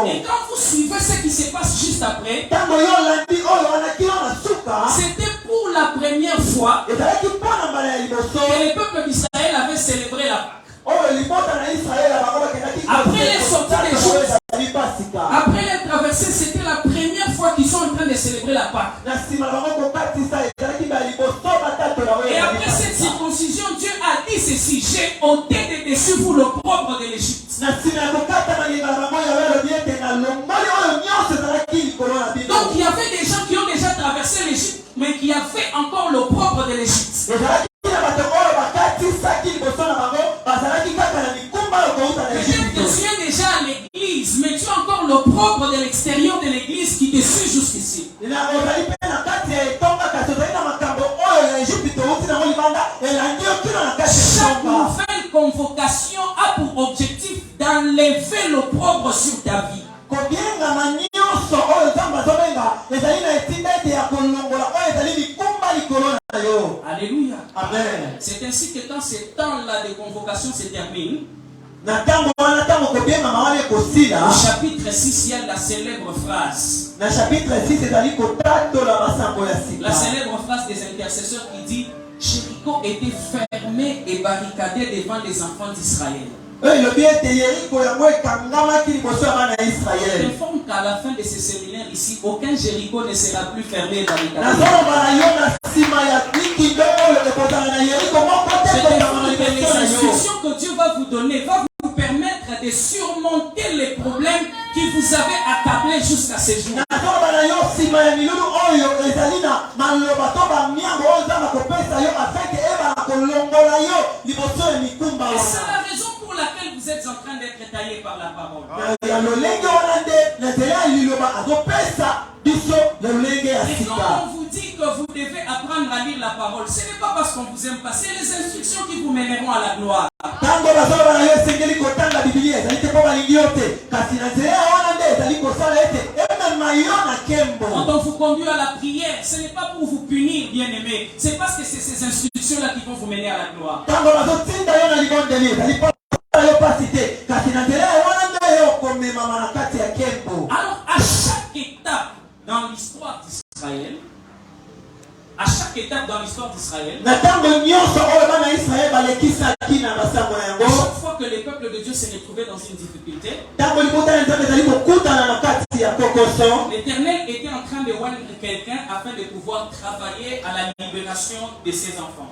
Et quand vous suivez ce qui se passe juste après, c'était pour la première fois que le peuple d'Israël avait célébré la Pâque. Après les sorties d'Égypte, après les traversées, c'était la première fois qu'ils sont en train de célébrer la Pâque. Et après cette circoncision, Dieu a dit ceci: j'ai ôté de dessus vous l'opprobre de l'Égypte. Donc il y avait des gens qui ont déjà traversé l'Égypte, mais qui avaient encore l'opprobre de l'Égypte. Peut-être que tu es déjà à l'église, mais tu as encore l'opprobre de l'extérieur de l'église qui te suit jusqu'ici. Chaque nouvelle convocation a pour objectif d'enlever l'opprobre sur ta vie. Alléluia. Amen. C'est ainsi que quand ce temps-là de convocation se termine, au chapitre 6, il y a la célèbre phrase. La célèbre phrase des intercesseurs qui dit: Jéricho était fermé et barricadé devant les enfants d'Israël. Je t'informe qu'à la fin de ce séminaire ici, aucun Jéricho ne sera plus fermé et barricadé. Les instructions que Dieu va vous donner va vous permettre de surmonter les problèmes qui vous avaient accablé jusqu'à ce jour. Et c'est la raison pour laquelle vous êtes en train d'être taillé par la parole. Et quand on vous dit que vous devez apprendre à lire la parole, ce n'est pas parce qu'on vous aime pas, c'est les instructions qui vous mèneront à la gloire. Quand on vous conduit à la prière, ce n'est pas pour vous punir, bien-aimés, c'est parce que c'est ces instructions-là qui vont vous mener à la gloire. Alors, à chaque étape dans l'histoire d'Israël, chaque fois que les peuples de Dieu se retrouvaient dans une difficulté, l'Éternel était en train de oindre quelqu'un afin de pouvoir travailler à la libération de ses enfants.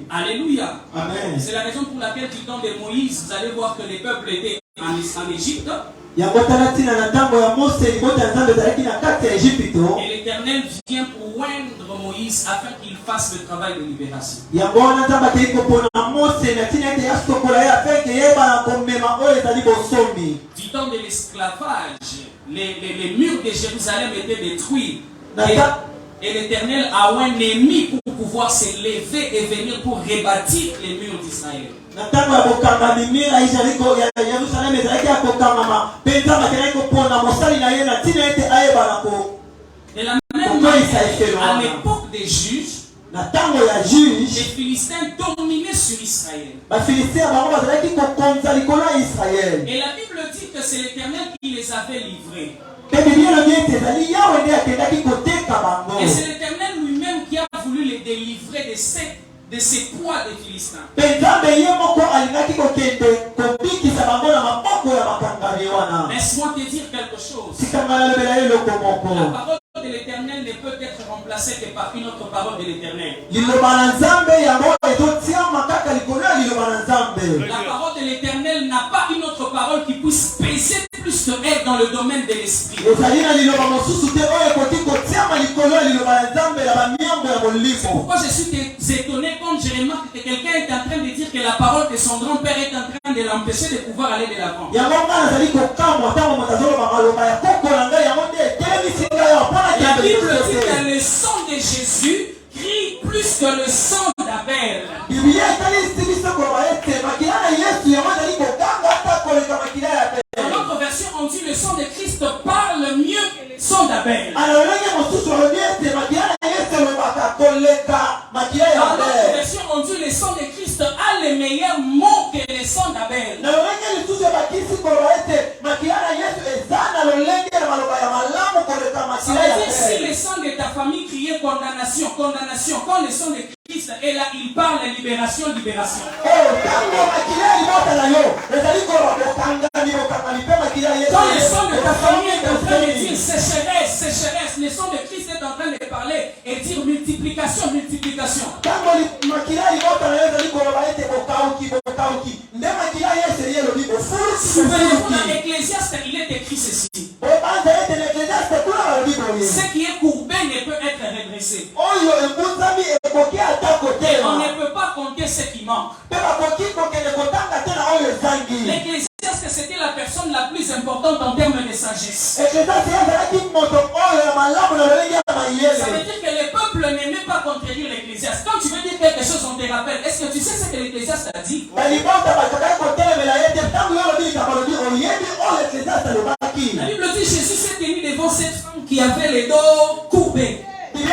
Alléluia. Amen. C'est la raison pour laquelle du temps de Moïse, vous allez voir que les peuples étaient en Égypte. Et l'Éternel vient pour oindre Moïse afin qu'il fasse le travail de libération. Du temps de l'esclavage, les murs de Jérusalem étaient détruits. Et l'Éternel a un ennemi pour pouvoir se lever et venir pour rebâtir les murs d'Israël. De la même manière, à l'époque des juges, les Philistins dominaient sur Israël. Et la Bible dit que c'est l'Éternel qui les avait livrés. Et c'est l'Éternel lui-même qui a voulu les délivrer de ces poids des Philistins. Laisse-moi te dire quelque chose. La parole de l'Éternel ne peut être remplacée que par une autre parole de l'Éternel. La parole de l'Éternel n'a pas une autre parole qui puisse peser plus que elle dans le domaine de l'esprit. C'est pourquoi je suis étonné quand je remarque que quelqu'un est en train de dire que la parole de son grand-père est en train de l'empêcher de pouvoir aller de l'avant. La Bible dit que le sang de Jésus crie plus que le sang d'Abel. Dans notre version, on dit le sang de Christ parle mieux que le sang d'Abel. Dans notre version, on dit le sang de Christ a les meilleurs mots que le sang d'Abel. C'est-à-dire, si le sang de ta famille criait condamnation, condamnation, quand le sang de Christ est là, il parle de libération, libération. Quand le sang de ta famille est en train de dire sécheresse, sécheresse, le sang de Christ est en train de parler et dire multiplication, multiplication. Souvenez-vous, dans l'Ecclésiaste, il est écrit ceci. Ce qui est courbé ne peut être redressé. Et on ne peut pas compter ce qui manque. L'Ecclésiaste, c'était la personne la plus importante en termes de sagesse. Ça veut dire que le peuple n'aimait pas contredire l'Ecclésiaste. Quand tu veux dire quelque chose, on te rappelle. Est-ce que tu sais ce que l'Ecclésiaste a dit? La Bible dit Jésus s'est tenu devant cette femme qui avait les dos courbés. Même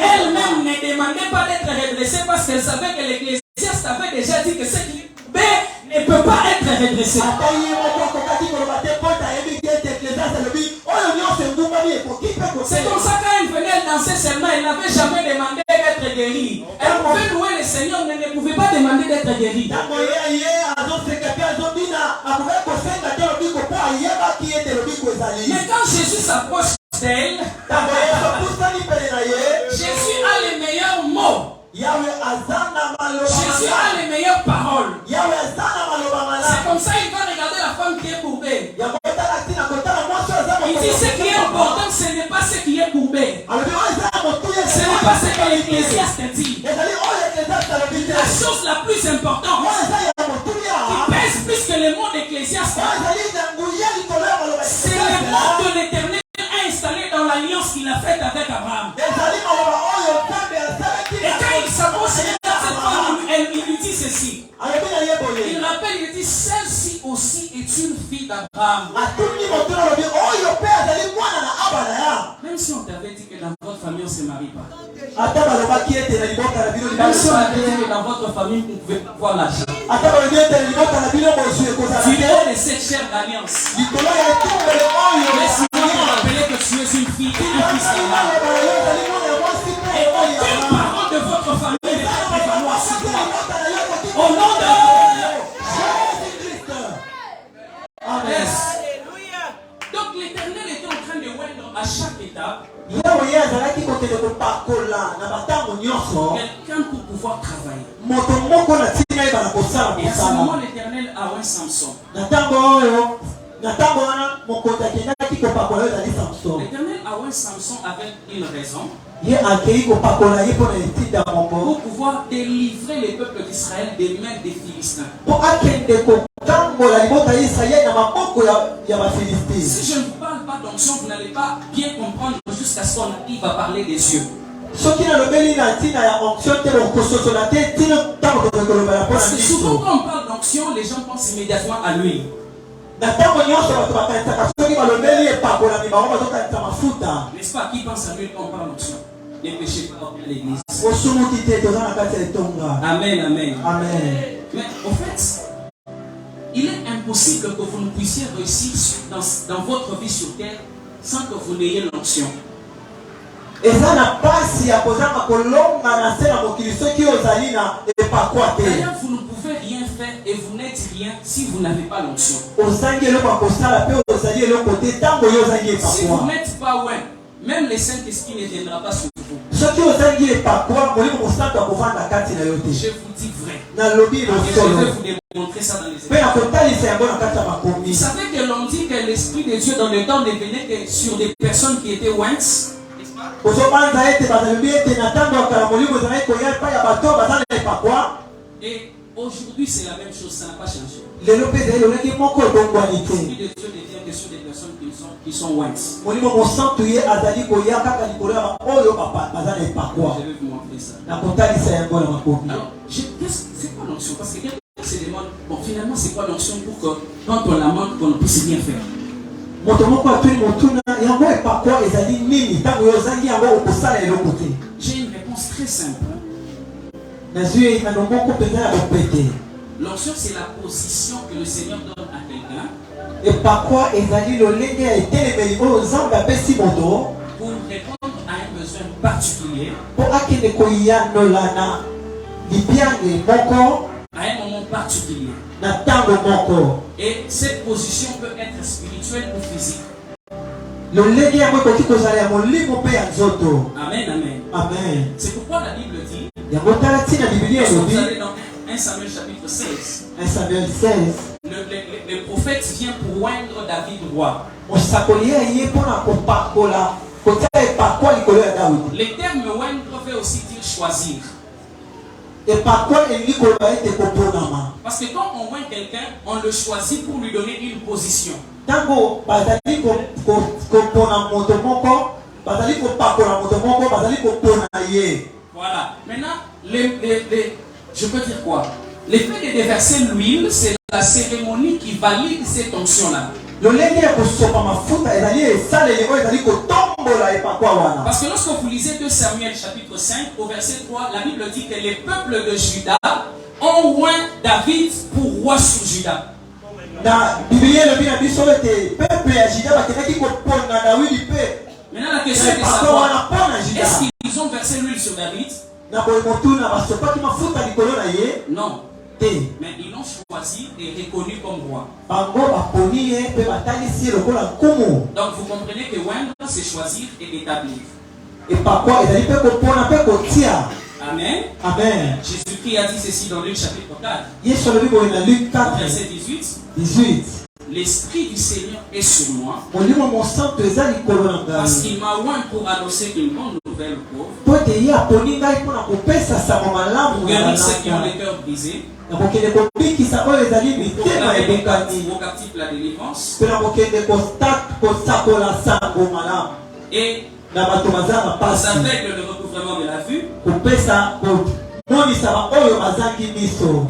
elle-même ne demandait pas d'être redressée parce qu'elle savait que l'Ecclésiaste avait déjà dit que ce qui ne peut pas être redressé. C'est comme ça quand elle venait danser seulement, elle n'avait jamais demandé d'être guérie. Elle pouvait louer le Seigneur, mais ne pouvait pas demander d'être guérie. Mais quand Jésus s'approche d'elle, Jésus a les meilleurs mots. Jésus a les meilleures paroles. C'est comme ça qu'il va regarder la femme qui est courbée. Il dit ce qui est important, ce n'est pas ce qui est courbé. Ce n'est pas ce que l'Ecclésiaste dit. La chose la plus importante, qui pèse plus que les mots d'Ecclésiaste, c'est le mot de l'Éternel installé dans l'alliance qu'il a faite avec Abraham. Et quand il s'approche de cette femme, il lui dit ceci. Il rappelle, il dit, celle-ci aussi est une fille d'Abraham. Même si on t'avait dit que dans votre famille on ne se marie pas. Même si on t'avait dit que dans votre famille vous ne pouvez pas voir l'argent. Tu es de cette chair d'alliance. Mais si on te rappelait que tu es une fille et un fils d'Abraham. Et aucune parole de votre famille ne peut prévaloir sur toi. Au nom de Jésus-Christ. Amen. Donc l'Éternel était en train de oindre à chaque étape quelqu'un pour pouvoir travailler. Et à ce moment, l'Éternel a oint Samson. L'Éternel a oint Samson avec une raison. Pour pouvoir délivrer les peuples d'Israël des mains des Philistins. Si je ne vous parle pas d'onction, vous n'allez pas bien comprendre jusqu'à ce qu'on arrive à parler des yeux. Parce que souvent quand on parle d'onction, les gens pensent immédiatement à l'huile. N'est-ce pas? Qui pense à l'huile quand on parle d'onction? Les péchés pardonnés à l'église. Amen, amen. Mais au fait, il est impossible que vous ne puissiez réussir dans votre vie sur terre sans que vous n'ayez l'onction. D'ailleurs, vous ne pouvez rien faire et vous n'êtes rien si vous n'avez pas l'onction. Si vous n'êtes pas loin, même le Saint-Esprit ne viendra pas sur vous. Je vous dis vrai. Et je vais vous démontrer ça dans les Écritures. Vous savez que l'on dit que l'Esprit de Dieu dans le temps ne venait que sur des personnes qui étaient ointes. Et aujourd'hui c'est la même chose, ça n'a pas changé. L'Esprit de Dieu devient que sur des personnes qui sont ointes. Je vais vous montrer ça. Alors, c'est quoi l'onction? Parce que quelqu'un se demande, bon finalement c'est quoi l'onction pour que quand on la manque, on ne puisse rien faire. J'ai une réponse très simple. L'onction, c'est la position que le Seigneur donne à quelqu'un et par quoi pour répondre à un besoin particulier à un moment particulier. Et cette position peut être spirituelle ou physique. Amen, amen. Amen. C'est pourquoi la Bible dit, Vous allez dans 1 Samuel chapitre 16. 1 Samuel 16. Le prophète vient pour oindre David roi. Les termes oindre veut aussi dire choisir. Parce que quand on oint quelqu'un, on le choisit pour lui donner une position. Voilà. Maintenant, je peux dire quoi? L'effet de déverser l'huile, c'est la cérémonie qui valide cette onction-là. Parce que lorsque vous lisez 2 Samuel chapitre 5 au verset 3, la Bible dit que les peuples de Juda ont oint David pour roi sur Juda. Maintenant la question est de savoir, est-ce qu'ils ont versé l'huile sur David? Non. Mais ils l'ont choisi et reconnu comme roi. Donc vous comprenez que oindre, c'est choisir et établir. Amen. Amen. Jésus-Christ a dit ceci dans Luc chapitre 4. Verset 18. L'Esprit du Seigneur est sur moi. Parce qu'il m'a oint pour annoncer une bonne nouvelle aux pauvres. Pour guérir ceux qui ont les cœurs brisés. Pour proclamer aux captifs la délivrance. Et aux aveugles le recouvrement de la vue.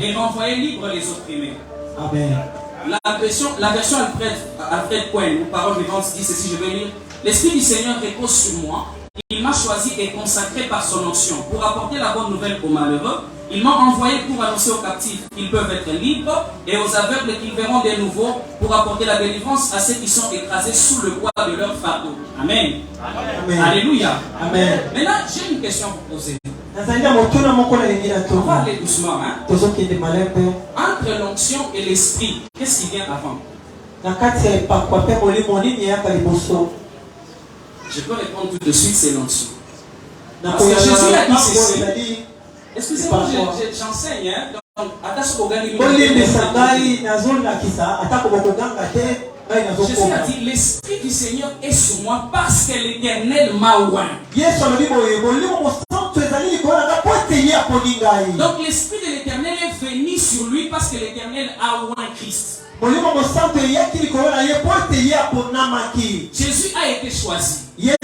Et renvoyer libre les opprimés. Amen. La version Alfred Cohen, une parole vivante, dit ceci, je vais lire. L'Esprit du Seigneur repose sur moi. Il m'a choisi et consacré par son onction pour apporter la bonne nouvelle aux malheureux. Il m'a envoyé pour annoncer aux captifs qu'ils peuvent être libres et aux aveugles qu'ils verront de nouveau, pour apporter la délivrance à ceux qui sont écrasés sous le poids de leur fardeau. Amen. Amen. Alléluia. Amen. Maintenant, j'ai une question à vous poser. On va aller doucement. Hein? Entre l'onction et l'esprit, qu'est-ce qui vient avant? Je peux répondre tout de suite, c'est l'onction. Parce que Jésus a dit ceci. Excusez-moi, j'enseigne. Hein? Donc, Jésus a dit, l'Esprit du Seigneur est sur moi parce que l'Éternel m'a oint. Donc l'Esprit de l'Éternel est venu sur lui parce que l'Éternel a oint Christ. Jésus a été choisi. La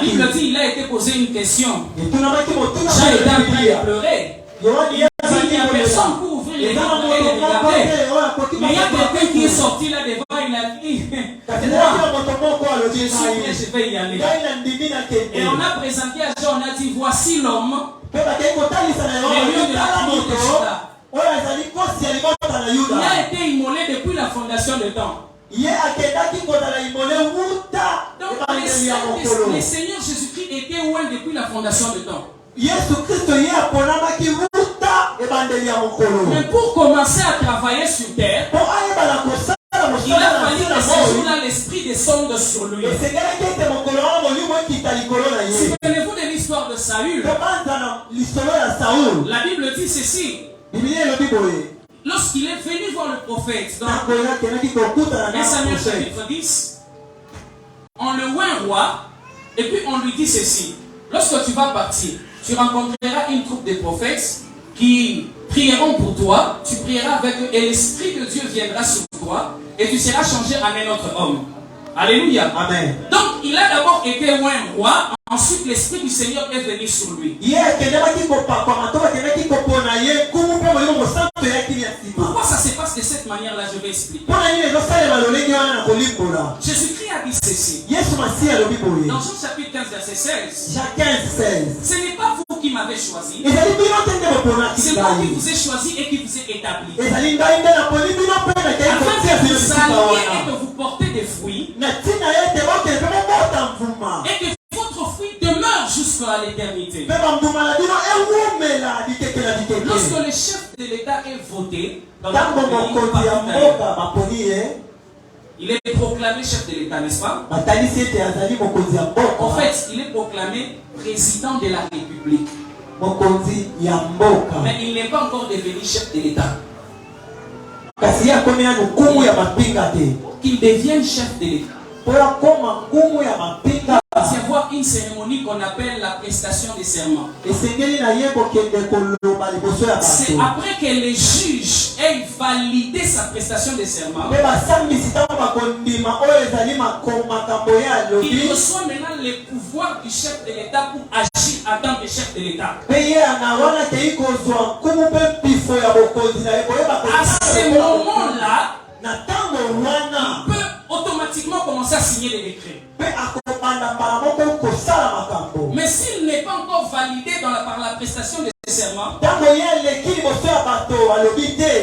Bible dit qu'il a été posé une question. Jean était en train de pleurer. Il n'y a personne pour ouvrir les livres et les regarder. Mais il y a quelqu'un qui est sorti là devant, il a dit, je vais y aller. Et on a présenté à Jean, on a dit, voici l'homme, le lion de la tribu de Juda. Il a été immolé depuis la fondation de temps. Donc le Seigneur Jésus-Christ était oint depuis la fondation de temps. Mais pour commencer à travailler sur terre, il a fallu que ce jour-là l'Esprit descende sur lui. Souvenez-vous de l'histoire de Saül. La Bible dit ceci. Lorsqu'il est venu voir le prophète dans 1 Samuel chapitre 10, on le oint roi et puis on lui dit ceci. Lorsque tu vas partir, tu rencontreras une troupe de prophètes qui prieront pour toi, tu prieras avec eux et l'Esprit de Dieu viendra sur toi et tu seras changé en un autre homme. Alléluia. Amen. Donc il a d'abord été oint roi, ensuite l'Esprit du Seigneur est venu sur lui. Pourquoi ça se passe passe de cette manière-là, je vais expliquer. Jésus-Christ a dit ceci. Dans Jean chapitre 15, verset 16. Ce n'est pas vous qui m'avez choisi. C'est moi qui vous ai choisi et qui vous ai établi. Afin que vous alliez et que vous portez des fruits. Et que votre fruit demeure jusqu'à l'éternité. Lorsque le chef de l'État est voté dans le pays, il est proclamé chef de l'État, n'est-ce pas? En fait, il est proclamé président de la République. Mais il n'est pas encore devenu chef de l'État. Qu'il devienne chef de l'État. Il va y avoir une cérémonie qu'on appelle la prestation de serment. C'est après que les juges aient validé sa prestation de serment qu'il reçoit maintenant le pouvoir du chef de l'État pour agir en tant que chef de l'État. À ce moment-là, il peut automatiquement commencer à signer les décrets. Mais s'il n'est pas encore validé par la prestation de serment,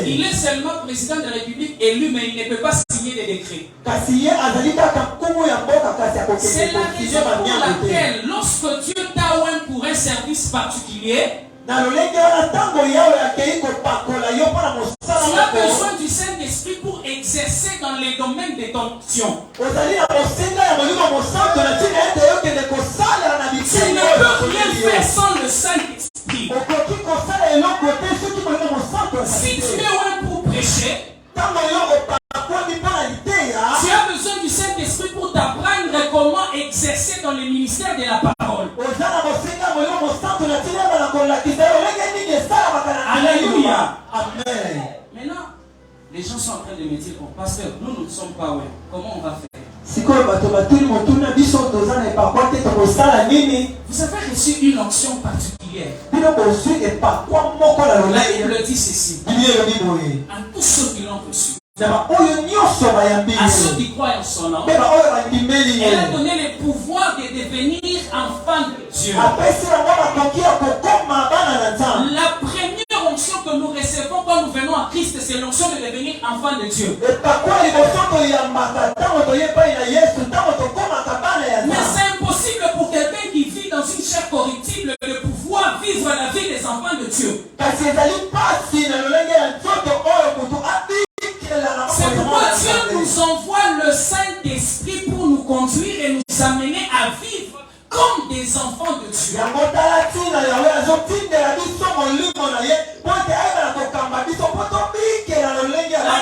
il est seulement président de la République élu, mais il ne peut pas signer des décrets. C'est la raison pour laquelle, lorsque Dieu t'a oint pour un service particulier, tu as besoin du Saint-Esprit pour exercer dans les domaines de ton action. Tu ne peux rien faire sans le Saint-Esprit. Si tu es oint pour prêcher, tu as besoin du Saint-Esprit pour t'apprendre comment exercer dans le ministère de la parole. Alléluia. Amen. Maintenant, les gens sont en train de me dire, oh, pasteur, nous ne sommes pas ouais. Comment on va faire? Vous avez reçu une onction particulière. La Bible dit ceci. À tous ceux qui l'ont reçu, à ceux qui croient en son nom, elle a donné le pouvoir de devenir enfant de Dieu. La première onction que nous recevons quand nous venons à Christ, c'est l'onction de devenir enfant de Dieu. Mais c'est impossible pour quelqu'un qui vit dans une chair corruptible de pouvoir vivre la vie des enfants de Dieu. C'est pourquoi Dieu nous envoie le Saint-Esprit pour nous conduire et nous amener à vivre comme des enfants de Dieu. La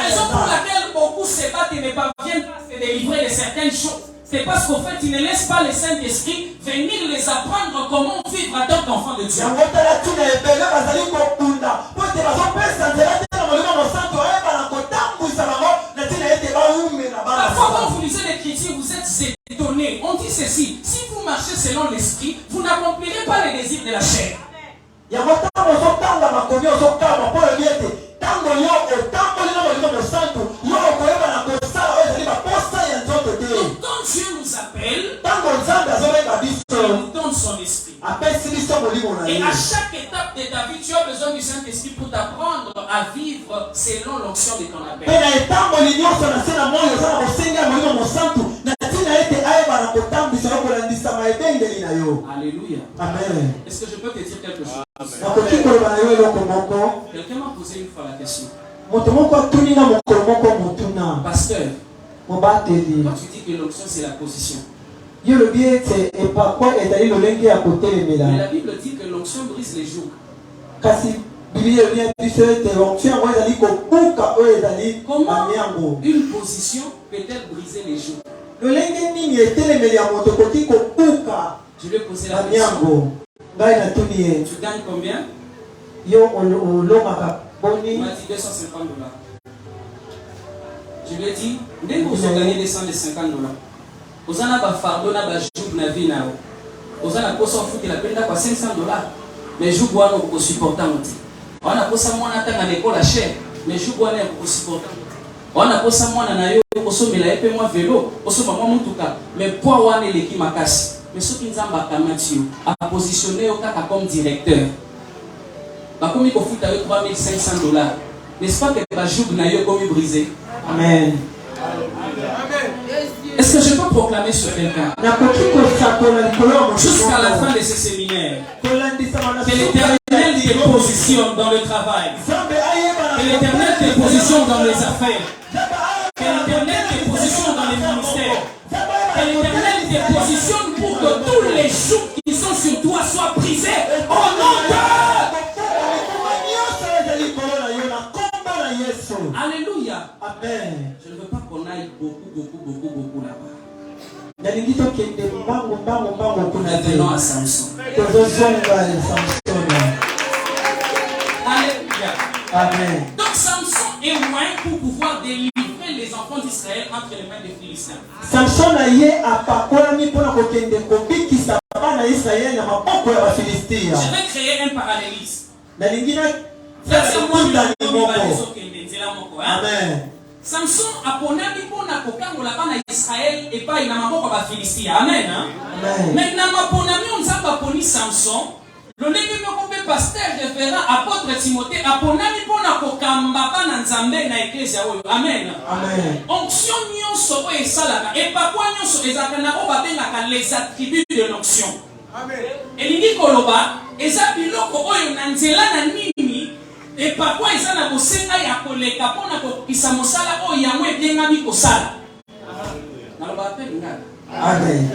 raison pour laquelle beaucoup se battent et ne parviennent pas à se délivrer de certaines choses, c'est parce qu'en fait, ils ne laissent pas le Saint-Esprit venir les apprendre comment vivre en tant qu'enfants de Dieu. Parfois, quand vous lisez l'Écriture, vous êtes étonnés. On dit ceci: si vous marchez selon l'Esprit, vous n'accomplirez pas les désirs de la chair. Donc, quand Dieu nous appelle, il nous donne son esprit. Et à chaque étape de ta vie, tu as besoin du Saint-Esprit pour t'apprendre à vivre selon l'onction de ton appel. Alléluia. Amen. Est-ce que je peux te dire quelque chose? Quelqu'un m'a posé une fois la question. Pasteur, quand tu dis que l'onction c'est la position, mais la Bible dit que l'onction brise les jours. Comment une position peut-elle briser les jours? Je lui ai posé la question. Tu gagnes combien? Il m'a dit $250. Je lui ai dit, dès que vous avez gagné $250, vous avez un fardeau, vous avez un jour de vie, vous avez un poisson foot, il a payé $500. Mais je vois que vous supportez. On a posé mon attente à l'école à cher. Mais je vois aussi important. On a posé moi na yo, on mais la épée moi vélo, on se maman mon tout cas. Mais pour on est l'équipe ma casse. Mais ceux qui nous ont bakamatio a positionné au cas comme directeur. Bah comme il faut foutre avec $3,500. N'est-ce pas que la joue na yo comme brisé? Amen. Est-ce que je peux proclamer sur quelqu'un jusqu'à la fin de ce séminaire que l'Éternel te positionne dans le travail, que l'Éternel te positionne dans les affaires, que l'Éternel te positionne dans les ministères, que l'Éternel te positionne pour que tous les jours qui sont sur toi soient brisés au nom de... Alléluia. Amen. Je ne veux pas qu'on aille beaucoup là-bas. Revenons à Samson. Alléluia. Amen. Donc Samson est loin pour pouvoir délivrer les enfants d'Israël entre les mains des Philistins. Samson a yé à pakolami pour la kokende kobi qui s'abat na Israël na mapoko ya Philistia. Je vais créer un parallélisme. Na lingina Amen. Samson a ponami pona kokangola bana Israël et pas ina maboko ba Philistia. Amen. Amen. Maintenant ma ponami on zamba poni Samson. Le leki moko pe pasteur référent apôtre Timothée a ponami pona kokamba bana nzambe na ecclesia oyo. Amen. Amen. Onction nyonso oyo esalaka et pa kwa nyonso ezaka na o babengaka les attributs de l'onction. Amen. Elingi koloba eza biloko oyo na nzela na nini et parfois ils ont bosenga ya koleka pona kokisa mosala oyo yango ebengami kosala. Amen.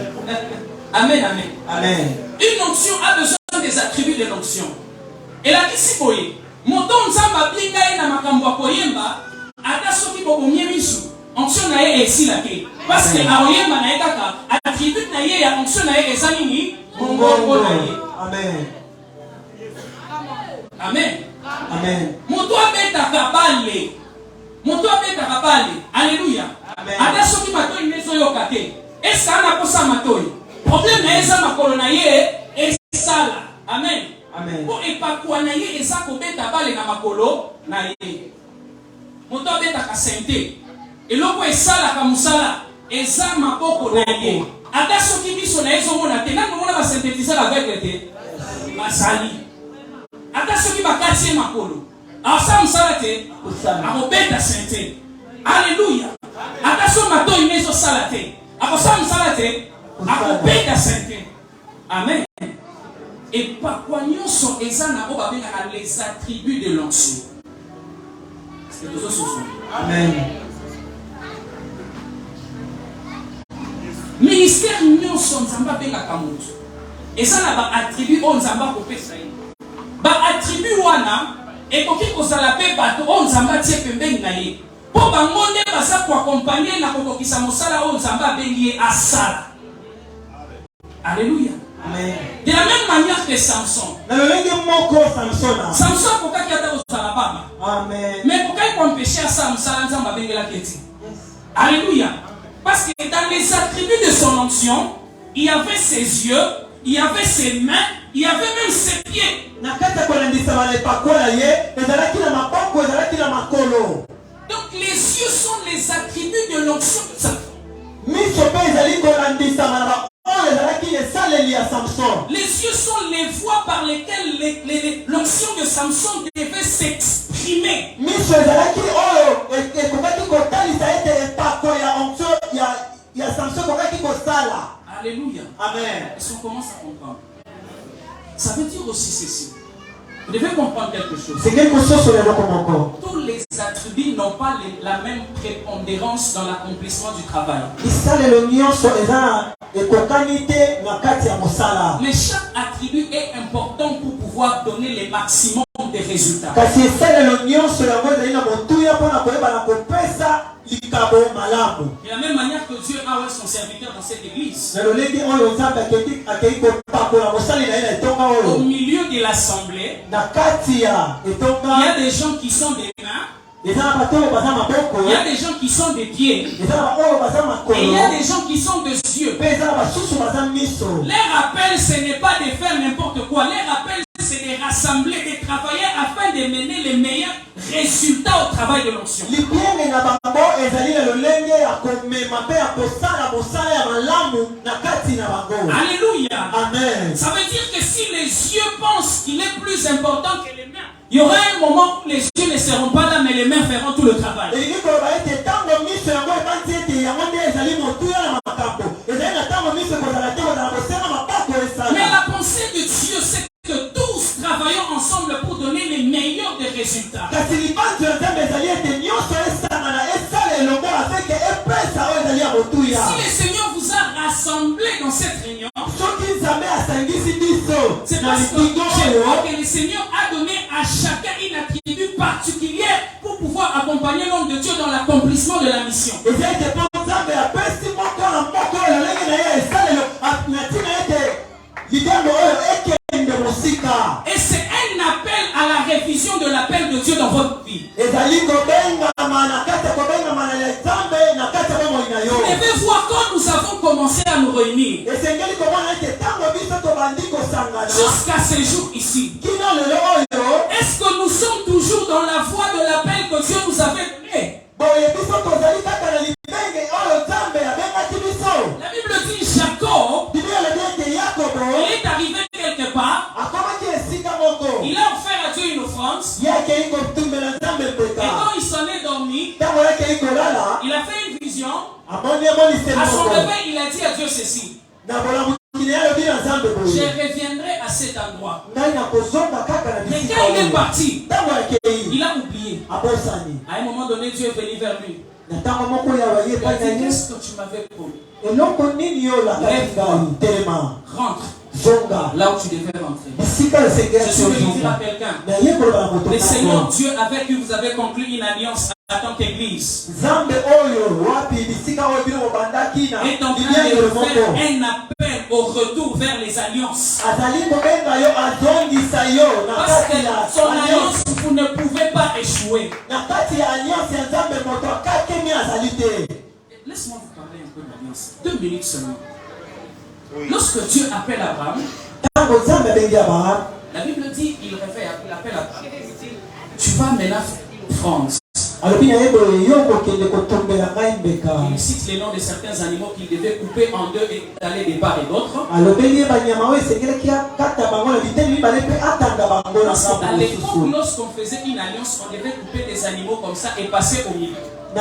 Amen, amen. Amen. Une onction a besoin des attributs de l'onction. Et la kisi boye, moto nzamba blinga na makambo koyemba, ata soki bokomie misu, onction na ye esila ke. Parce que aoyemba na ye kaka, attribut na ye ya onction na ye eza nini? Mongongo na ye. Amen. Amen. Amen. Moto abetaka bale. Moto abetaka bale. Alléluia. Amen. Ata soki matoi nezo yoka te. Est-ce ana kosa matoi? Problème na eza makolo na ye esala. Amen. Amen. Pour epakwa na ye eza kobeta bale na makolo na ye. Moto abetaka sente. Eloko esala ka musala eza maboko na ye. Ata soki biso na ezo mona te na mona ba synthétiser avec te. Masali. Ata soki bakati makolo. Asa musala te. Akobeta sente. Alléluia. Ata so mato inezo sala te. Akosa musala te. Akobeta sente. Amen. Et par quoi nyonso ezana o babengaka les attributs de l'onction. C'est tout ça. Amen. Ministère nyonso nzamba bengaka mutu. Ezana ba attributs o nzamba kopesa ye. Ba attributs wana ekoki kozala pe bato o nzamba tie pembeni na ye. Po bango nde basa ko accompagner na kokokisa mosala o nzamba bengi ye asala. Alléluia. Amen. De la même manière que Samson. Samson kokaki ata kozala baba. Amen. Mais kokaki ko empêcher ça mosala nzamba bengela keti. Alléluia. Parce que dans les attributs de son onction, il y avait ses yeux, il y avait ses mains, il y avait même ses pieds. Donc les yeux sont les attributs de l'onction de Samson. Les yeux sont les voies par lesquelles l'onction de Samson devait s'exprimer. Alléluia. Amen. Est-ce qu'on commence à comprendre? Ça veut dire aussi ceci. Vous devez comprendre quelque chose. Tous les attributs n'ont pas la même prépondérance dans l'accomplissement du travail. Mais chaque attribut est important pour pouvoir donner le maximum des résultats. De la même manière que Dieu a son serviteur dans cette église, au milieu de l'assemblée, il y a des gens qui sont des mains, il y a des gens qui sont des pieds, et il y a des gens qui sont des yeux. Leur appel, ce n'est pas de faire n'importe quoi. Leur appel, c'est de rassembler, de travailler afin de mener les meilleurs résultat au travail de l'onction. Alléluia. Amen. Ça veut dire que si les yeux pensent qu'il est plus important que les mains, il y aura un moment où les yeux ne seront pas là, mais les mains feront tout le travail. Mais la pensée de Dieu, c'est que tous travaillons ensemble pour donner les meilleurs des résultats. Si le Seigneur vous a rassemblés dans cette réunion, c'est parce que le Seigneur a donné à chacun une attribut particulière pour pouvoir accompagner l'homme de Dieu dans l'accomplissement de la mission. Et c'est un appel à la révision de l'appel de Dieu dans votre vie. Vous devez voir quand nous avons commencé à nous réunir jusqu'à ce jour ici. Est-ce que nous sommes toujours dans la voie de l'appel que Dieu nous avait donné? La Bible dit Jacob, il est arrivé quelque part, il a offert à Dieu une offrande, et quand il s'en est dormi, il a fait une vision. À son réveil, il a dit à Dieu ceci: je reviendrai à cet endroit. Mais quand il est parti, il a oublié. À un moment donné, Dieu est venu vers lui. Il a dit: qu'est-ce que tu m'avais promis? Rentre là où tu devais rentrer. Je suis venu dire à quelqu'un: le Seigneur Dieu avec qui vous avez conclu une alliance en tant qu'église est en train de faire un appel au retour vers les alliances. Parce que son alliance, vous ne pouvez pas échouer. Laisse-moi vous parler un peu de l'alliance. 2 minutes seulement. Lorsque Dieu appelle Abraham, la Bible dit, il appelle Abraham. Tu vas maintenant France. Il cite les noms de certains animaux qu'il devait couper en deux et d'aller de part et d'autre. À l'époque, lorsqu'on faisait une alliance, on devait couper des animaux comme ça et passer au milieu. Et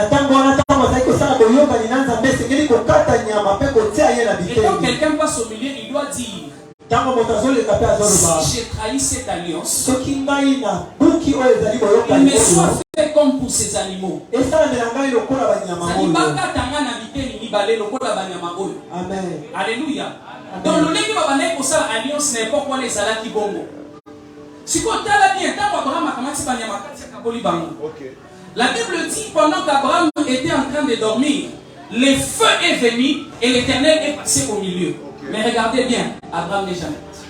quand quelqu'un passe au milieu, il doit dire: si j'ai trahi cette alliance, il me soit fait comme pour ces animaux. Amen. Alléluia. Donc le légui babane pour ça alliance n'est pas quoi les alaki bongo. Si quoi t'as bien tant Abraham a commencé par yamakati kaboli bango. La Bible dit pendant qu'Abraham était en train de dormir, le feu est venu et l'Éternel est passé au milieu. Mais regardez bien, Abraham n'est jamais passé.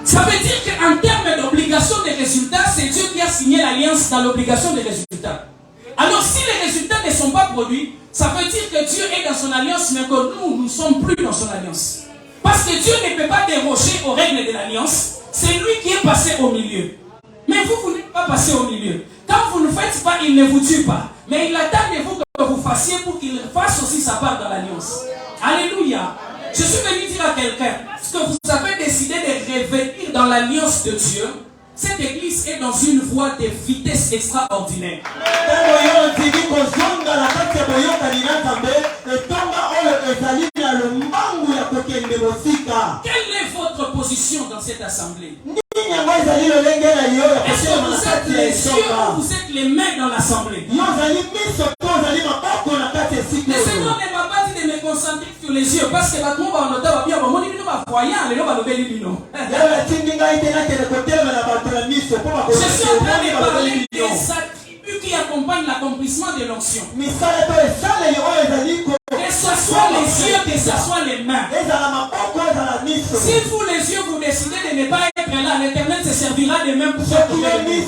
Ça veut dire qu'en termes d'obligation de résultats, c'est Dieu qui a signé l'alliance dans l'obligation de résultats. Alors si les résultats ne sont pas produits, ça veut dire que Dieu est dans son alliance, mais que nous ne sommes plus dans son alliance. Parce que Dieu ne peut pas déroger aux règles de l'alliance. C'est lui qui est passé au milieu. Mais vous n'êtes pas passé au milieu. Quand vous ne faites pas, il ne vous tue pas. Mais il attend de vous que vous fassiez pour qu'il fasse aussi sa part dans l'alliance. Alléluia. Je suis venu dire à quelqu'un, parce que vous avez décidé de revenir dans l'alliance de Dieu, cette église est dans une voie de vitesse extraordinaire. Quelle est votre position dans cette assemblée? Est-ce que vous êtes les yeux ou vous êtes les mains dans l'assemblée? Le Seigneur ne m'a pas dit de me concentrer sur les yeux parce que je suis en train de parler des attributs qui accompagnent l'accomplissement de l'onction. Que ce soit les yeux, que ce soit les mains. Si vous les yeux vous décidez de ne pas être là, l'Éternel se servira de même pour faire tomber les murs.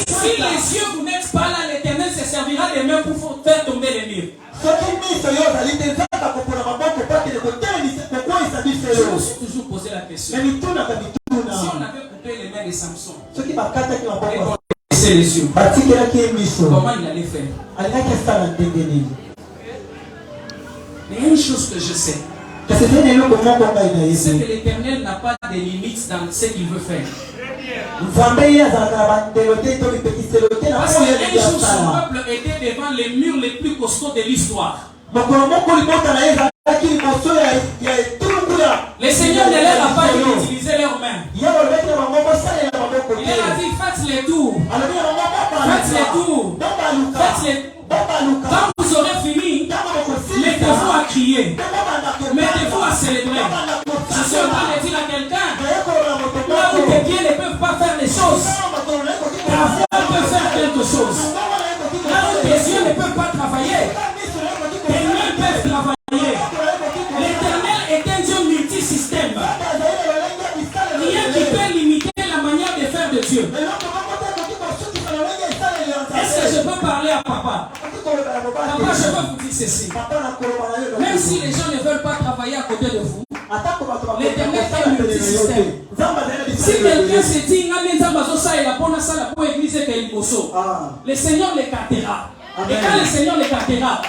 Si les yeux vous n'êtes pas là, l'Éternel se servira de même pour faire tomber les murs. Je vous baissait les yeux. Comment il allait faire? Mais il y a une chose que je sais. C'est que l'Éternel n'a pas de limites dans ce qu'il veut faire. Parce qu'un jour, son peuple était devant les murs les plus costauds de l'histoire. Le Seigneur ne leur a pas utilisé leurs mains. Il leur a dit, faites les tours. Faites les tours. Faites les tours. Quand vous aurez fini, mettez-vous à crier. Mettez-vous à célébrer. Je suis en train de dire à quelqu'un, là où tes pieds ne peuvent pas faire les choses, ta foi peut faire quelque chose. Là où tes yeux ne peuvent pas travailler, tes mains peuvent travailler. L'Éternel est un Dieu multisystème. Rien qui peut limiter la manière de faire de Dieu. Est-ce que je peux parler à papa? Papa, je veux vous dire ceci. Même si les gens ne veulent pas travailler à côté de vous, l'Éternel est un multisystème. Si quelqu'un se dit, le Seigneur l'écartera. Et quand le Seigneur l'écartera,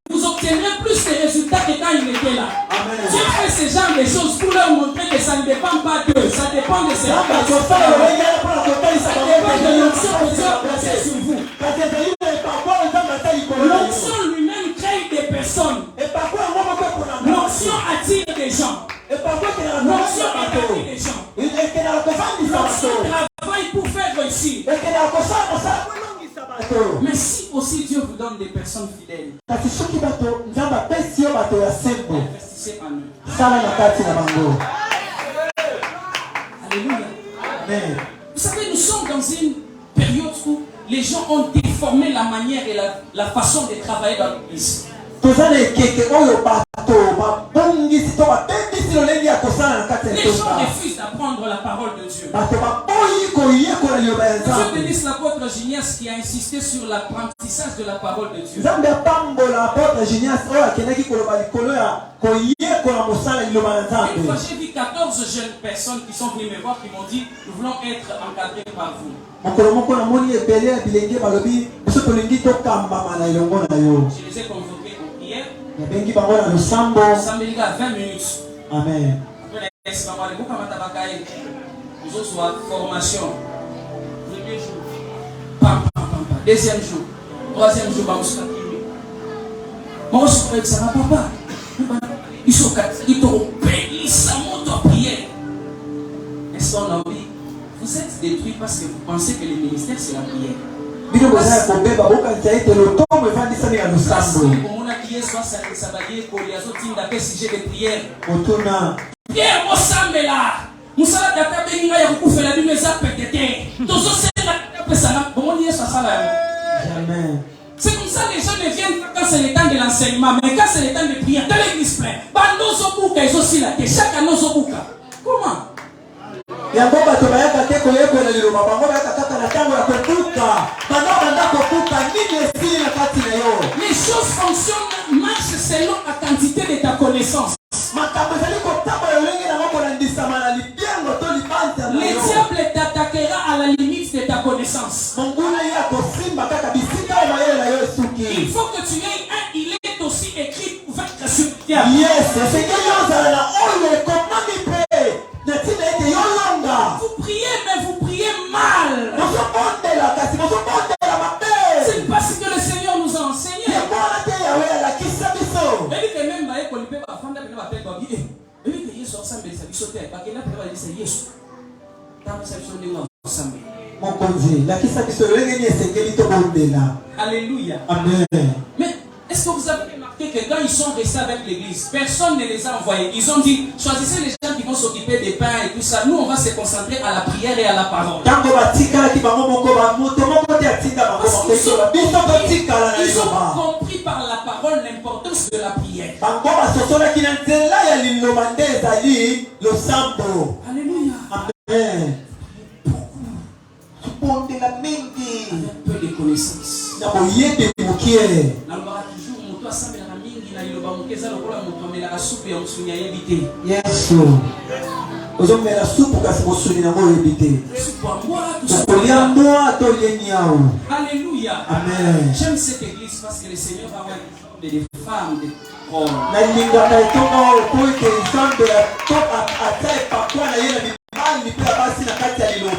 vous obtiendrez plus de résultats que quand il était là. Dieu fait ce genre de choses pour leur montrer que ça ne dépend pas d'eux, ça dépend de ses relations. Ça dépend de l'onction que Dieu a placée sur vous. L'onction lui-même crée des personnes. L'onction attire des gens. L'onction attire des gens. L'onction travaille pour faire réussir. Mais si aussi Dieu vous donne des personnes fidèles, investissez en eux. Alléluia. Vous savez, nous sommes dans une période où les gens ont déformé la manière et la façon de travailler dans l'église. Les gens refusent d'apprendre la parole de Dieu. Dieu bénisse l'apôtre Gignas qui a insisté sur l'apprentissage de la parole de Dieu. Une fois, j'ai vu 14 jeunes personnes qui sont venues me voir qui m'ont dit, nous voulons être encadrés par vous. Je les ai convoqués en prière. Samedi à 20 minutes. Amen. Nous autres, formation. Premier jour. Deuxième jour. Troisième jour. Moi, je suis ça va papa. Ils sont ils t'ont payé sa moto à prière. Est-ce qu'on a envie? Vous êtes détruits parce que vous pensez que le ministère c'est la prière. Pierre, moi, ça me là. Moussala Data Benga Yakoufela du Mesa Pétété. Jamais. C'est comme ça les gens ne viennent pas quand c'est le temps de l'enseignement, mais quand c'est le temps de prière, dans l'église pleine. Bandozobuka, ils aussi là, chaque anozobuka. Comment? Les choses fonctionnent, marchent selon la quantité de ta connaissance. Le diable t'attaquera à la limite de ta connaissance. Il faut que tu aies un, il est aussi écrit pour vaincre sur le diable. Vous priez, mais vous priez mal. C'est parce que le Seigneur nous a enseigné. Alléluia. Amen. Mais est-ce que vous avez remarqué que quand ils sont restés avec l'église, personne ne les a envoyés? Ils ont dit, choisissez les gens qui vont s'occuper des pains et tout ça. Nous, on va se concentrer à la prière et à la parole. Parce qu'ils ont compris par la parole l'importance de la prière. Alléluia. Amen. Avec peu de connaissances. Yes. Alléluia. Amen. J'aime cette église parce que le Seigneur va avoir des femmes, des hommes.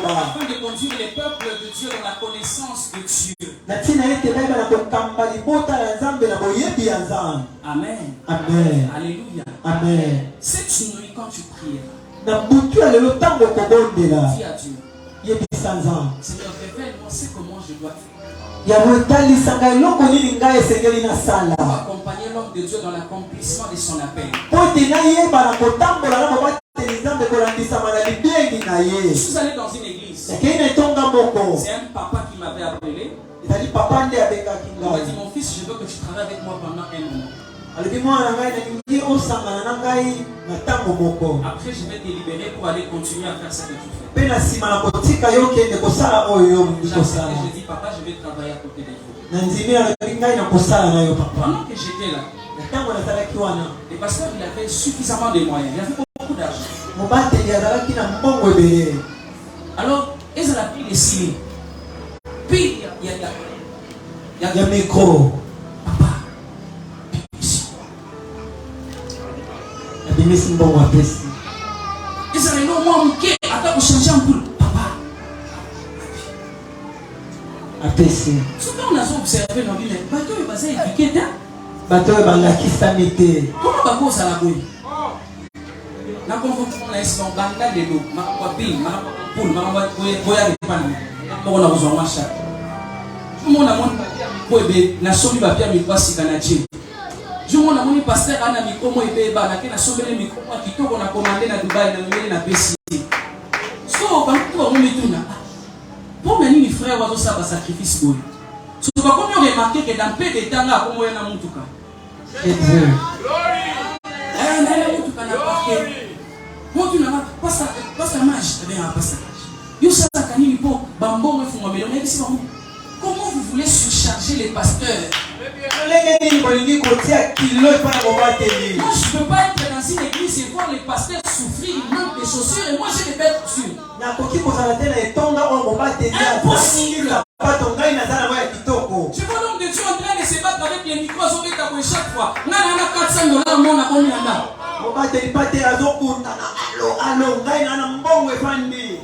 Afin de conduire les peuples de Dieu dans la connaissance de Dieu. Amen. Amen. Alléluia. Amen. Cette nuit, quand tu prieras, Dis à Dieu. Seigneur, révèle-moi ce comment je dois faire. Pour accompagner l'homme de Dieu dans l'accomplissement de son appel. Je suis allé dans une église. C'est un papa qui m'avait appelé. Il m'a dit, mon fils, je veux que tu travailles avec moi pendant un moment. Après, je vais te libérer pour aller continuer à faire ce que tu fais. J'ai dit, papa, je vais travailler à côté de vous. Pendant que j'étais là, le pasteur il avait suffisamment de moyens, il avait beaucoup d'argent. Alors, ils ont pris les signes. Puis, il y a un micro. Papa, ils ont dit, non, moi, attends, vous changez un peu. Papa. Souvent, on a observé dans l'île, bateau est basé à éduquer. Comment bateau ça la bouille? Na convoqué on a essayé de banga de l'eau, ma copine, ma poule, ma boya de pan. On a besoin de machin. Tout le monde a mon bébé, na somi bapia mi kwa sikanachi. Tout le monde a mon pasteur ana mi komo ebe ba na ke na somi le mi komo kitoko na commandé na Dubaï na mimi na PC. So quand on me dit pour mener mes frères wazo ça ba sacrifice boy. So ba comme on remarqué que dans peu de temps là comme on na mutuka. Et Dieu. Comment vous voulez surcharger les pasteurs? Moi, je ne peux pas être dans une église et voir les pasteurs souffrir, ils manquent des chaussures et moi je les bête dessus. Impossible. Je vois l'homme de Dieu en train de se battre avec les micros chaque fois. Nana $400 mon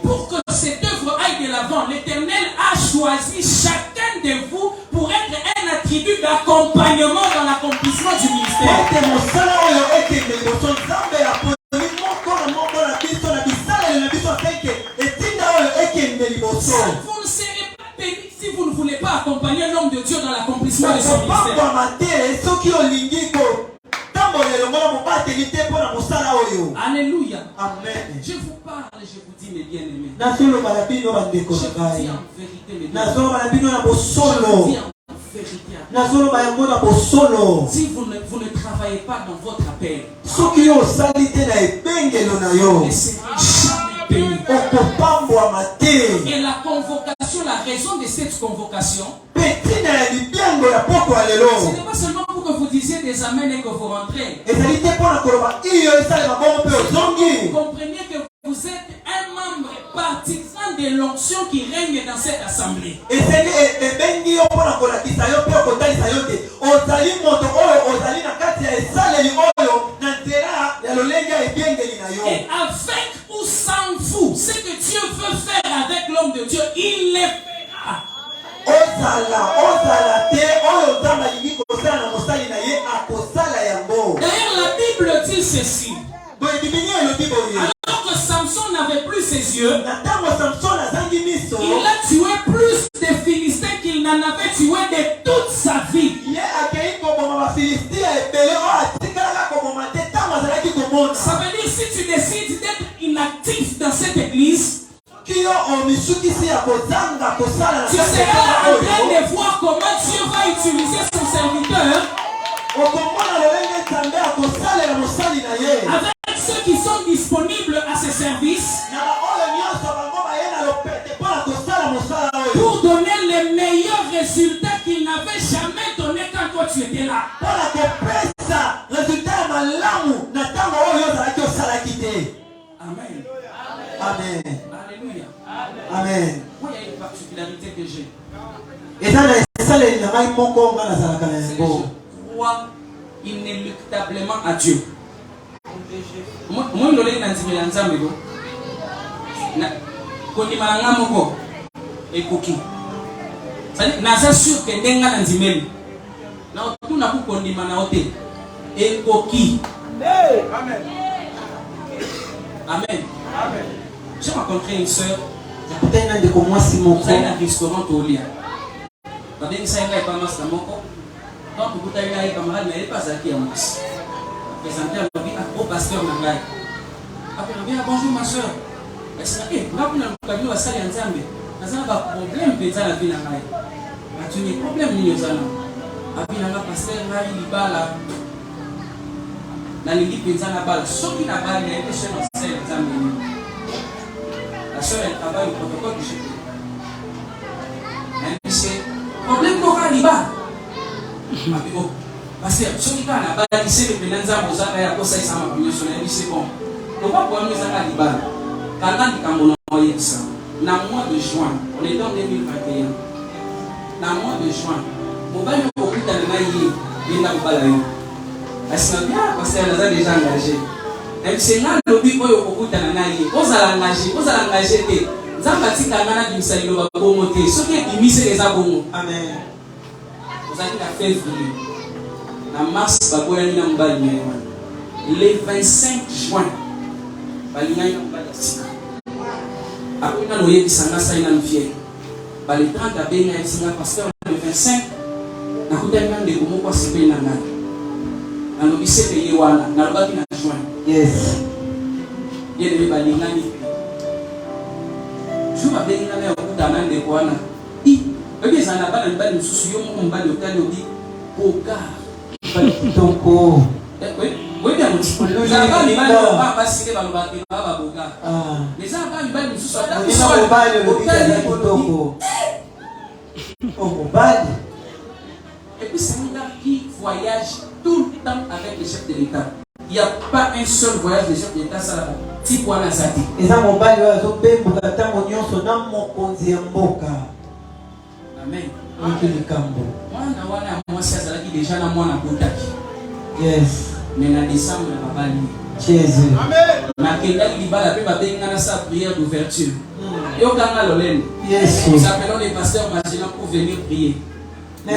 pour que cette œuvre aille de l'avant, l'Éternel a choisi chacun de vous pour être un attribut d'accompagnement dans l'accomplissement du ministère. Vous ne serez pas béni si vous ne voulez pas accompagner l'homme de Dieu dans l'accomplissement de son ministère. Alléluia. Amen. Je vous parle, je vous dis mes bien-aimés. Je vous dis en vérité, mes bien-aimés. Si vous ne travaillez pas dans votre appel, vous ne serez jamais béni. Et la convocation, la raison de cette convocation, ce n'est pas seulement pour que vous disiez des amens et que vous rentrez. Vous comprenez que vous êtes un membre partisan de l'onction qui règne dans cette assemblée. Et avec ou sans vous, ce que Dieu veut faire avec l'homme de Dieu, il le fera. D'ailleurs, la Bible dit ceci. Alors que Samson n'avait plus ses yeux, il a tué plus de Philistins qu'il n'en avait tué de toute sa vie. Ça veut dire si tu décides d'être inactif dans cette église, tu seras en train de voir comment Dieu va utiliser son serviteur avec ceux qui sont disponibles à ce service pour donner les meilleurs résultats qu'il n'avait jamais donné quand toi tu étais là. Amen. Amen. Alléluia. Amen. Oui, il y a que j'ai. Et ça, c'est ça, les gens qui croient inéluctablement à Dieu. Moi, je suis naza sûr que ndenga na ndimeli na tuna ku kondima na hotel ekoki. Amen. Amen. Amen. J'ai rencontré une sœur. Peut-être un de moi si mon frère un restaurant au lia. Badeng ça est pas mas moko. Donc vous avez un camarade mais il pas ça qui est mas. Présenter la vie au pasteur Nangai. Après bien bonjour ma sœur. Elle s'est dit là pour nous kabilo asali nzambe. Nazana ba problème peza la vie Nangai. Tu n'as problème ni yozana. Abi nanga pasteur ngai libala. Na lingi penza na bala. Soki na bala na été chez nos sœurs nzambe. La sœur elle travaille au protocole du chef. Elle dit problème quoi liba. Abi oh pasteur soki ka na bala qui sait le penza bozaka ya kosa isa ma punyo sona dit c'est bon. Donc pas pour nous ça liba. Quand on kamona yesa. Na mois de juin, on est en 2021. Dans le mois de juin, mon bail est au bout d'un an, il n'a pas la vie. Elle se dit bien parce qu'elle a déjà engagé. Elle se dit non, le but est au bout d'un an, vous allez engager, vous allez engager. Vous allez bâtir la main d'une salle, vous allez monter. Ce qui est immiscé les abonnés. Amen. Vous allez la faire brûler. La mars, le 25 juin, après, on a noyé qui s'en a ça, il a une fière. Le 30 avril, parce que le 25, on a de comment quoi c'est payé. On a obligé de payer. On a obligé de juin. Yes. Il y a des balingani. Je vais bien aller au bout d'un an de quoi. Il y a des balles de soucis. On va le cas de dire Poka. Oui. Oui, bien, les gens ne pas passer dans le bâtiment, les gens ne pas nous soustraire. Et puis, c'est un gars qui voyage tout le temps avec le chef de l'État. Il n'y a pas un seul voyage de chef de l'État, ça là. Si pour la sati. Et ça, mon bail, Amen. Moi, c'est déjà dans moi, yes. Mais en décembre, on va Jésus. Amen. Ma prière d'ouverture. Yes. Nous appelons les pasteurs marginaux pour venir prier. Dans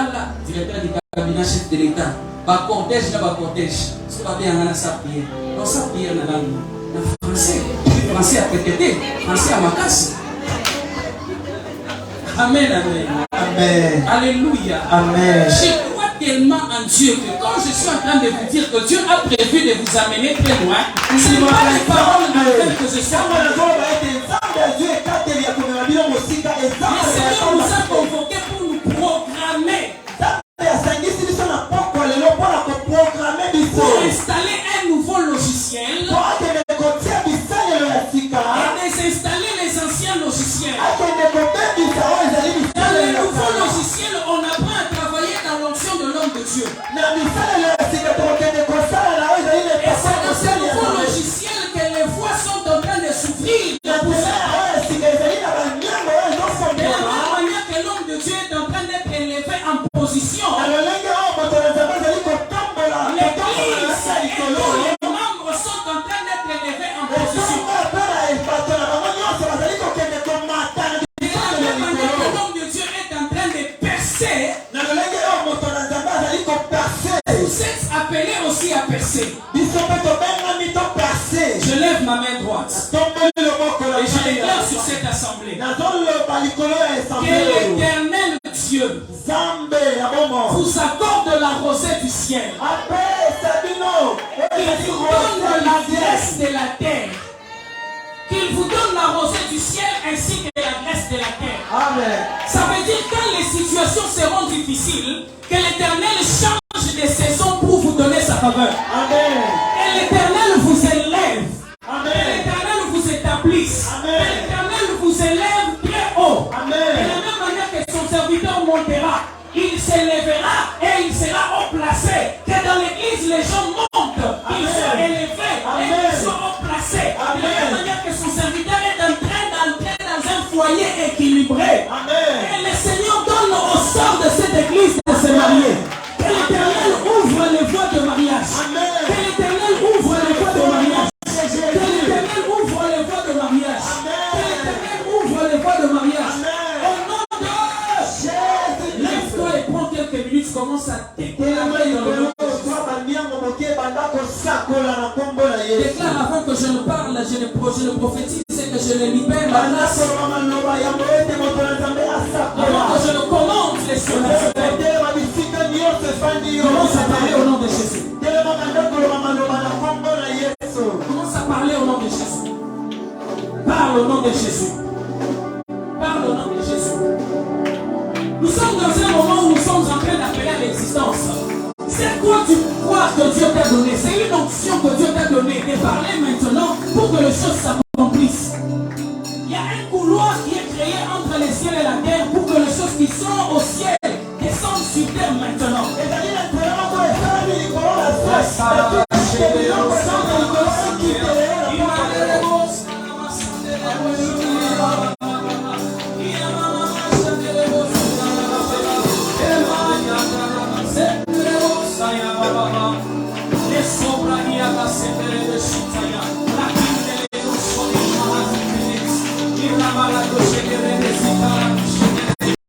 le directeur du cabinet chef de l'État, va cortège là, va cortège. Ce qu'on va bien dans sa prière. Dans sa prière, dans le français. Le français a pété. Français à ma casse. Amen, amen. Amen. Alléluia. Amen. Tellement en Dieu que quand je suis en train de vous dire que Dieu a prévu de vous amener très loin, ce n'est pas les paroles nouvelles que je suis en train de vous dire. Le Seigneur nous a convoqués pour nous programmer, pour installer un nouveau logiciel et désinstaller les anciens logiciels. Dans le nouveau logiciel, on apprend à travailler dans l'onction de l'homme de Dieu. Et c'est dans ce nouveau logiciel que les voies sont en train de s'ouvrir. De la même manière que l'homme de Dieu est en train d'être élevé en position, l'Église et tous les membres sont en train d'être élevés en position. De la même manière que l'homme de Dieu est en train de percer, vous êtes appelés aussi à percer. Je lève ma main droite et je déclare sur cette assemblée que l'Éternel Dieu vous accorde la rosée du ciel. Il vous donne la graisse de la terre. Qu'il vous donne la rosée du ciel ainsi que la graisse de la terre. Amen. Ça veut dire que quand les situations seront difficiles, que l'Éternel change de saison pour vous donner sa faveur. Amen. Et l'Éternel vous élève. Amen. Et l'Éternel vous établisse. Amen. Et l'Éternel vous élève très haut. Amen. Et de la même manière que son serviteur montera, il s'élèvera et il sera haut placé. Que dans l'église les gens montent, qu'ils soient élevés et qu'ils soient haut placés. De la même manière que son serviteur est en train d'entrer dans un foyer équilibré. Amen. Et le Seigneur donne au sort de cette église de se marier. Que l'Éternel ouvre les voies de mariage. Amen. Que l'Éternel ouvre les voies de mariage. Que l'Éternel ouvre les voies de mariage. Que l'Éternel ouvre les voies de mariage. Au nom de Jésus. Lève-toi et prends quelques minutes. Commence à déclarer dans le nom de Jésus. Déclare avant que je ne parle, je ne prophétise et que je ne libère ma place. Avant que je ne commande les surnaturels. Commence à parler au nom de Jésus. Commence à parler au nom de Jésus. Parle au nom de Jésus. Parle au nom de Jésus. Nous sommes dans un moment où nous sommes en train d'appeler à l'existence. C'est quoi tu crois que Dieu t'a donné? C'est une onction que Dieu t'a donnée de parler maintenant pour que les choses s'accomplissent. Il y a un couloir qui est créé entre les ciels et la terre pour que les choses qui sont au ciel descendent sur terre maintenant. La